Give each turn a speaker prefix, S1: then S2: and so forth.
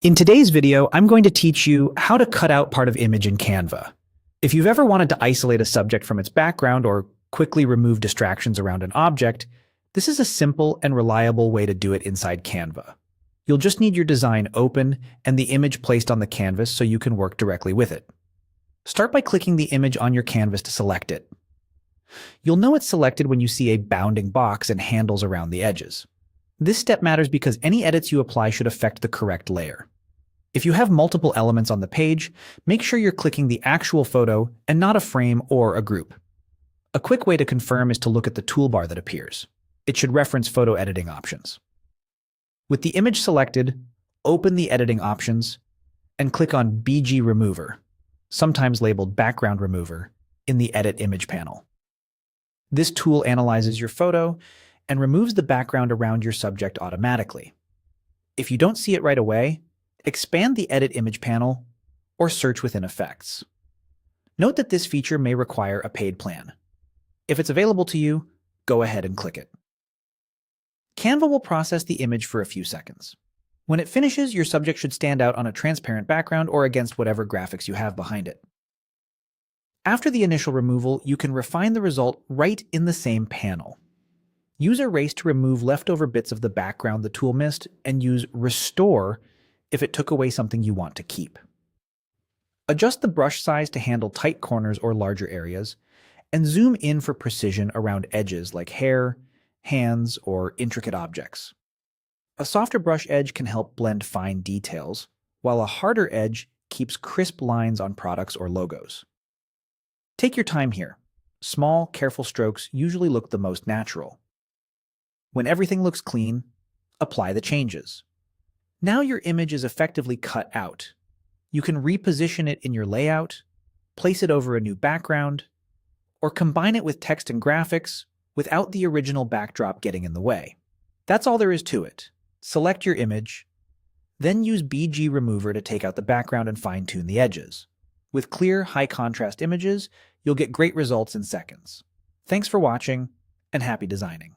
S1: In today's video, I'm going to teach you how to cut out part of image in Canva. If you've ever wanted to isolate a subject from its background or quickly remove distractions around an object, this is a simple and reliable way to do it inside Canva. You'll just need your design open and the image placed on the canvas so you can work directly with it. Start by clicking the image on your canvas to select it. You'll know it's selected when you see a bounding box and handles around the edges. This step matters because any edits you apply should affect the correct layer. If you have multiple elements on the page, make sure you're clicking the actual photo and not a frame or a group. A quick way to confirm is to look at the toolbar that appears. It should reference photo editing options. With the image selected, open the editing options and click on BG Remover, sometimes labeled Background Remover, in the Edit Image panel. This tool analyzes your photo and removes the background around your subject automatically. If you don't see it right away, expand the Edit Image panel or search within Effects. Note that this feature may require a paid plan. If it's available to you, go ahead and click it. Canva will process the image for a few seconds. When it finishes, your subject should stand out on a transparent background or against whatever graphics you have behind it. After the initial removal, you can refine the result right in the same panel. Use Erase to remove leftover bits of the background the tool missed, and use Restore if it took away something you want to keep. Adjust the brush size to handle tight corners or larger areas, and zoom in for precision around edges like hair, hands, or intricate objects. A softer brush edge can help blend fine details, while a harder edge keeps crisp lines on products or logos. Take your time here. Small, careful strokes usually look the most natural. When everything looks clean, apply the changes. Now your image is effectively cut out. You can reposition it in your layout, place it over a new background, or combine it with text and graphics without the original backdrop getting in the way. That's all there is to it. Select your image, then use BG Remover to take out the background and fine-tune the edges. With clear, high-contrast images, you'll get great results in seconds. Thanks for watching, and happy designing.